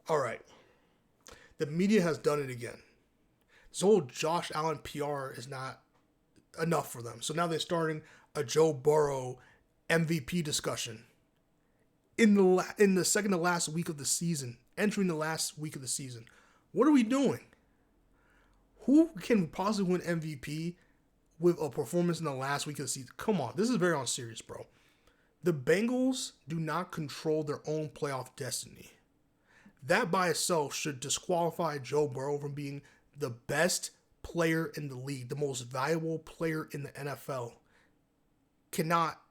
All right. The media has done it again. This whole Josh Allen PR is not enough for them. So now they're starting a Joe Burrow MVP discussion in the second to last week of the season, entering the last week of the season. What are we doing? Who can possibly win MVP with a performance in the last week of the season? Come on, this is very unserious, bro. The Bengals do not control their own playoff destiny. That by itself should disqualify Joe Burrow from being the best player in the league, the most valuable player in the NFL. Cannot,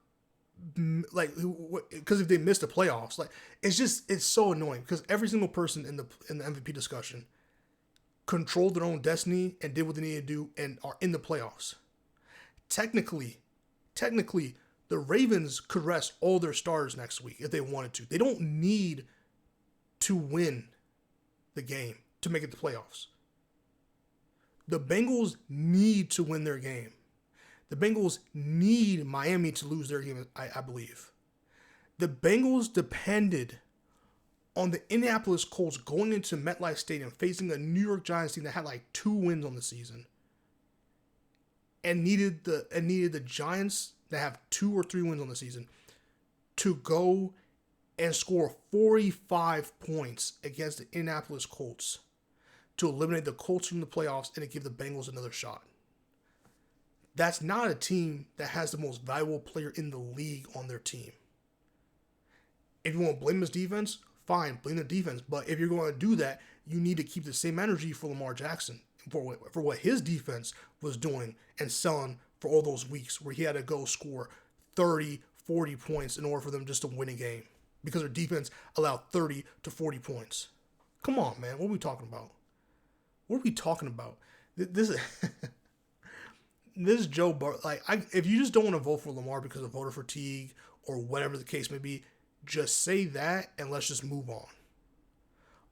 like, because if they miss the playoffs, like, it's so annoying because every single person in the MVP discussion controlled their own destiny and did what they needed to do and are in the playoffs. Technically, the Ravens could rest all their starters next week if they wanted to. They don't need to win the game to make it to the playoffs. The Bengals need to win their game. The Bengals need Miami to lose their game, I believe. The Bengals depended on the Indianapolis Colts going into MetLife Stadium facing a New York Giants team that had like 2 wins on the season and needed the Giants that have 2 or 3 wins on the season to go and score 45 points against the Indianapolis Colts to eliminate the Colts from the playoffs and to give the Bengals another shot. That's not a team that has the most valuable player in the league on their team. If you want to blame his defense, fine, blame the defense. But if you're going to do that, you need to keep the same energy for Lamar Jackson, for what his defense was doing and selling for all those weeks where he had to go score 30, 40 points in order for them just to win a game because their defense allowed 30 to 40 points. Come on, man. What are we talking about? What are we talking about? This is this Joe Burrow. Like, if you just don't want to vote for Lamar because of voter fatigue or whatever the case may be, just say that and let's just move on.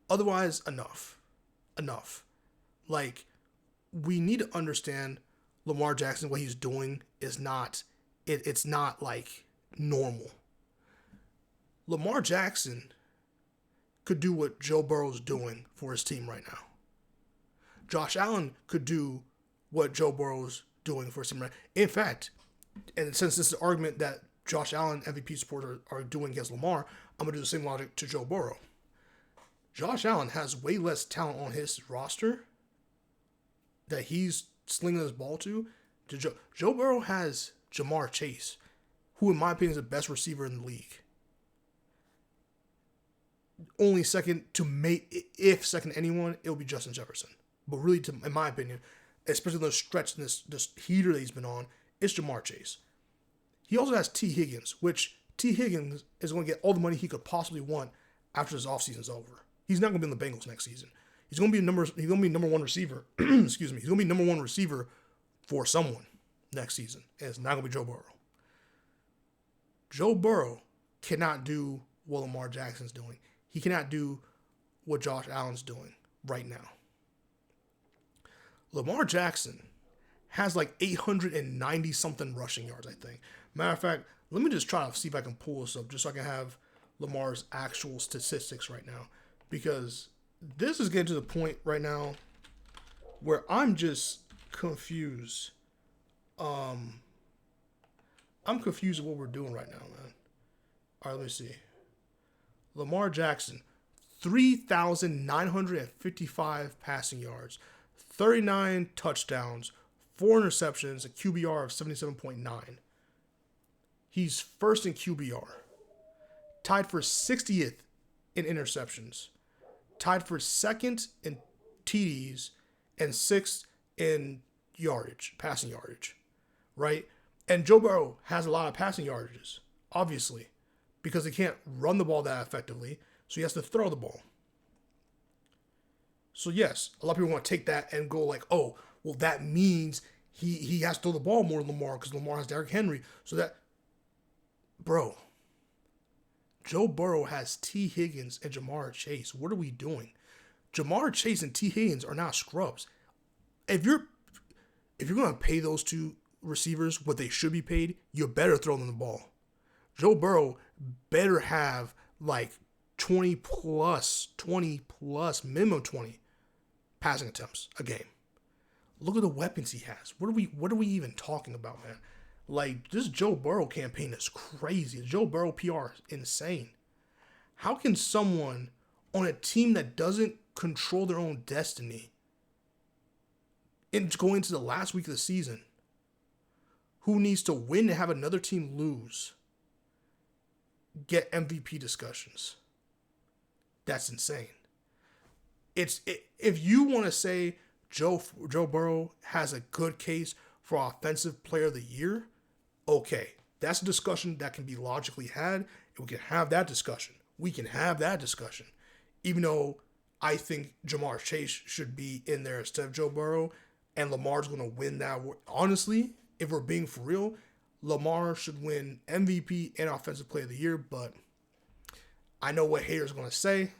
Otherwise, enough. Like, we need to understand Lamar Jackson, what he's doing is not, it's not like normal. Lamar Jackson could do what Joe Burrow's doing for his team right now. Josh Allen could do what Joe Burrow's doing for his team right now. In fact, and since this is an argument that Josh Allen MVP supporters are doing against Lamar, I'm going to do the same logic to Joe Burrow. Josh Allen has way less talent on his roster that he's slinging his ball to Joe Burrow has Jamar Chase, who in my opinion is the best receiver in the league. Only second to if second to anyone, it'll be Justin Jefferson. But really, in my opinion, especially in the stretch in this heater that he's been on, it's Jamar Chase. He also has T. Higgins, which T. Higgins is going to get all the money he could possibly want after his offseason's over. He's not going to be in the Bengals next season. He's going to be number one receiver. Excuse me. He's going to be number one receiver for someone next season. And it's not going to be Joe Burrow. Joe Burrow cannot do what Lamar Jackson's doing. He cannot do what Josh Allen's doing right now. Lamar Jackson has like 890 something rushing yards, I think. Matter of fact, let me just try to see if I can pull this up just so I can have Lamar's actual statistics right now. Because this is getting to the point right now where I'm just confused. I'm confused with what we're doing right now, man. All right, let me see. Lamar Jackson, 3,955 passing yards, 39 touchdowns, 4 interceptions, a QBR of 77.9. He's first in QBR, tied for 60th in interceptions, tied for second in TDs, and 6th in yardage, passing yardage, right? And Joe Burrow has a lot of passing yardages, obviously, because he can't run the ball that effectively, so he has to throw the ball. So yes, a lot of people want to take that and go like, oh, well, that means he has to throw the ball more than Lamar because Lamar has Derrick Henry. So that, bro, Joe Burrow has T. Higgins and Jamar Chase. What are we doing? Jamar Chase and T. Higgins are not scrubs. If you're going to pay those two receivers what they should be paid, you better throw them the ball. Joe Burrow better have like 20 plus, minimum 20 passing attempts a game. Look at the weapons he has. What are we even talking about, man? Like, this Joe Burrow campaign is crazy. The Joe Burrow PR is insane. How can someone on a team that doesn't control their own destiny and going into the last week of the season, who needs to win to have another team lose, get MVP discussions? That's insane. If you want to say Joe Burrow has a good case for Offensive Player of the Year, okay, that's a discussion that can be logically had, and we can have that discussion. Even though I think Jamar Chase should be in there instead of Joe Burrow, and Lamar's going to win that. Honestly, if we're being for real, Lamar should win MVP and Offensive Player of the Year, but I know what haters are going to say.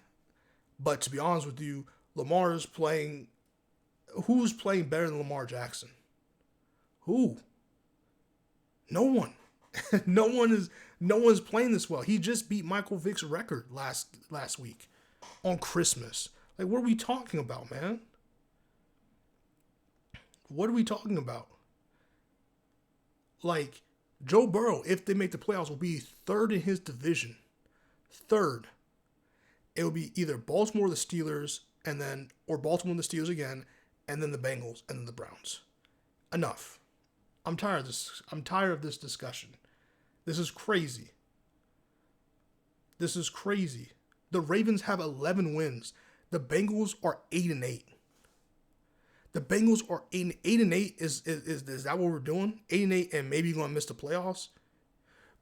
But to be honest with you, Lamar is playing. Who's playing better than Lamar Jackson? Who? No one. No one's playing this well. He just beat Michael Vick's record last week on Christmas. Like, what are we talking about, man? What are we talking about? Like, Joe Burrow, if they make the playoffs, will be third in his division. Third. It will be either Baltimore, the Steelers, or Baltimore, the Steelers again, and then the Bengals, and then the Browns. Enough. I'm tired of this. I'm tired of this discussion. This is crazy. This is crazy. The Ravens have 11 wins. The Bengals are 8-8. The Bengals are 8-8. Is that what we're doing? 8-8, and maybe going to miss the playoffs?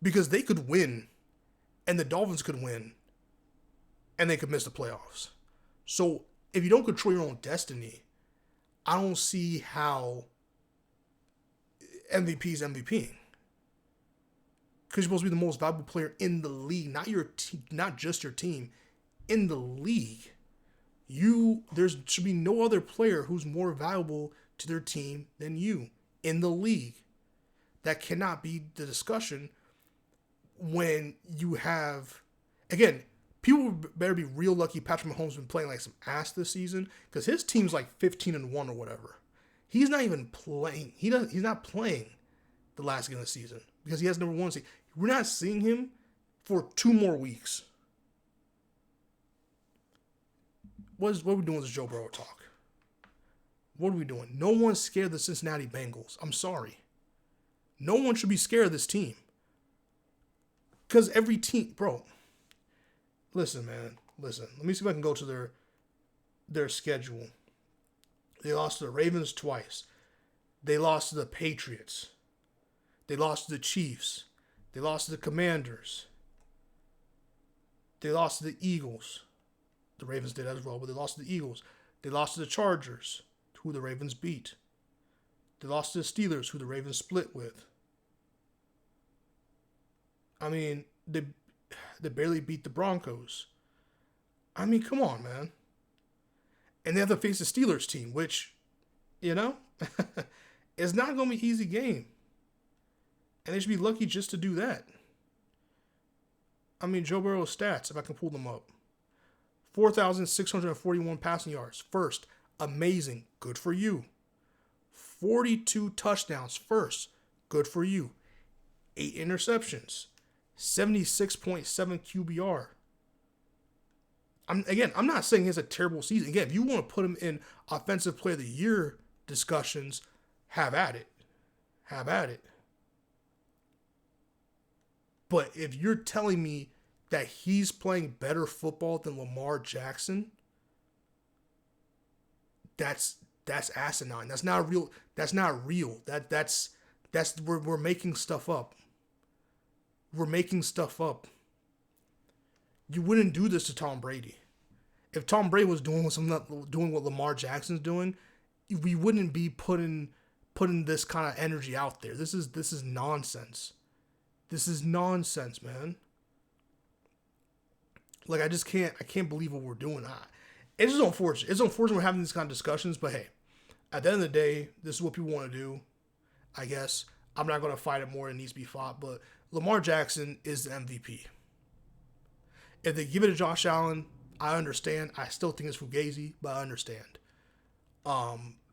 Because they could win, and the Dolphins could win, and they could miss the playoffs. So if you don't control your own destiny, I don't see how MVP is MVPing. Because you're supposed to be the most valuable player in the league, not just your team, in the league. There should be no other player who's more valuable to their team than you in the league. That cannot be the discussion when you have, again, people better be real lucky Patrick Mahomes has been playing like some ass this season, because his team's like 15-1 or whatever. He's not even playing. He's not playing the last game of the season because he has number one seed. We're not seeing him for 2 more weeks. What are we doing with this Joe Burrow talk? What are we doing? No one's scared of the Cincinnati Bengals. I'm sorry. No one should be scared of this team. Because every team, bro. Listen, man. Listen. Let me see if I can go to their schedule. They lost to the Ravens twice. They lost to the Patriots. They lost to the Chiefs. They lost to the Commanders. They lost to the Eagles. The Ravens did as well, but they lost to the Eagles. They lost to the Chargers, who the Ravens beat. They lost to the Steelers, who the Ravens split with. I mean, they barely beat the Broncos. I mean, come on, man. And they have to face the Steelers team, which, is not going to be an easy game. And they should be lucky just to do that. I mean, Joe Burrow's stats, if I can pull them up. 4,641 passing yards. First. Amazing. Good for you. 42 touchdowns. First. Good for you. 8 interceptions. 76.7 QBR. I'm not saying it's a terrible season. Again, if you want to put him in Offensive Player of the Year discussions, have at it. Have at it. But if you're telling me that he's playing better football than Lamar Jackson, that's asinine. That's not real. That's not real. That's we're making stuff up. We're making stuff up. You wouldn't do this to Tom Brady. If Tom Brady was doing what Lamar Jackson's doing, we wouldn't be putting this kind of energy out there. This is nonsense. This is nonsense, man. Like, I can't believe what we're doing. It's just unfortunate. It's unfortunate we're having these kind of discussions, but hey, at the end of the day, this is what people want to do, I guess. I'm not going to fight it more than it needs to be fought, but Lamar Jackson is the MVP. If they give it to Josh Allen, I understand. I still think it's fugazi, but I understand.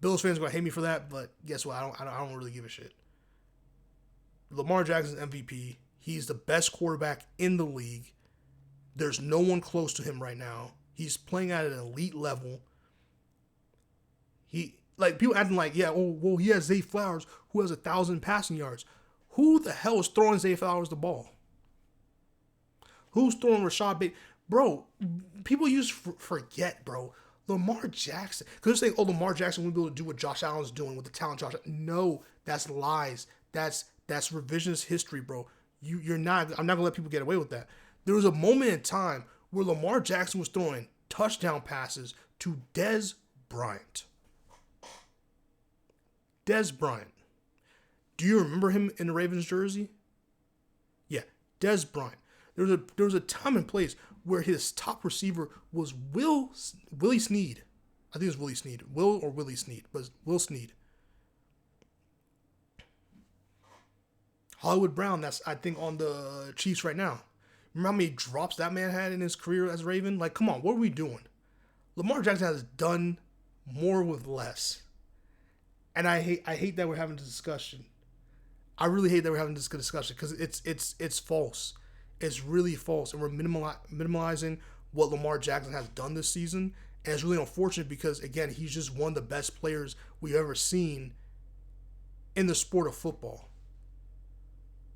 Bills fans are gonna hate me for that, but guess what? I don't really give a shit. Lamar Jackson's MVP. He's the best quarterback in the league. There's no one close to him right now. He's playing at an elite level. People acting like, yeah, well, he has Zay Flowers, who has 1,000 passing yards. Who the hell is throwing Zay Flowers the ball? Who's throwing Rashad Bateman? Bro, people forget, bro. Lamar Jackson. Because they're saying, Lamar Jackson won't be able to do what Josh Allen's doing with the talent Josh Allen. No, that's lies. That's revisionist history, bro. I'm not going to let people get away with that. There was a moment in time where Lamar Jackson was throwing touchdown passes to Dez Bryant. Dez Bryant. Do you remember him in the Ravens jersey? Yeah, Dez Bryant. There was a time and place where his top receiver was Willie Snead. I think it was Willie Snead. Willie Snead. But it's Will Snead. Hollywood Brown, that's, I think, on the Chiefs right now. Remember how many drops that man had in his career as a Raven? Like, come on, what are we doing? Lamar Jackson has done more with less. And I hate that we're having this discussion. I really hate that we're having this discussion because it's false. It's really false. And we're minimalizing what Lamar Jackson has done this season. And it's really unfortunate because, again, he's just one of the best players we've ever seen in the sport of football.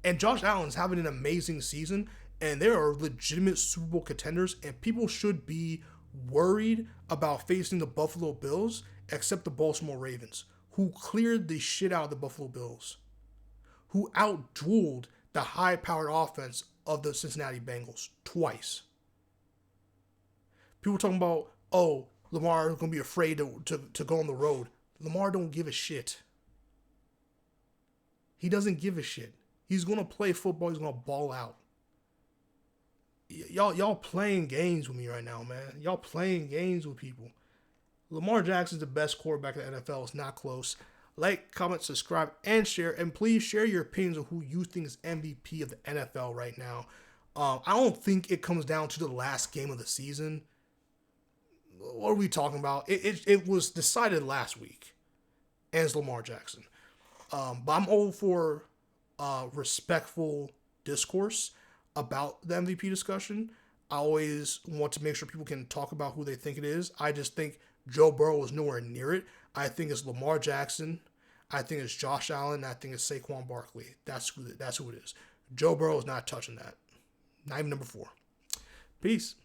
And Josh Allen's having an amazing season, and there are legitimate Super Bowl contenders, and people should be worried about facing the Buffalo Bills, except the Baltimore Ravens, who cleared the shit out of the Buffalo Bills, who out-dueled the high-powered offense of the Cincinnati Bengals twice. People talking about, Lamar is going to be afraid to go on the road. Lamar don't give a shit. He doesn't give a shit. He's going to play football. He's going to ball out. Y'all playing games with me right now, man. Y'all playing games with people. Lamar Jackson's the best quarterback in the NFL. It's not close. Like, comment, subscribe, and share. And please share your opinions on who you think is MVP of the NFL right now. I don't think it comes down to the last game of the season. What are we talking about? It was decided last week. And it's Lamar Jackson. But I'm all for respectful discourse about the MVP discussion. I always want to make sure people can talk about who they think it is. I just think Joe Burrow is nowhere near it. I think it's Lamar Jackson. I think it's Josh Allen. I think it's Saquon Barkley. That's who it is. Joe Burrow is not touching that. Not even number 4. Peace.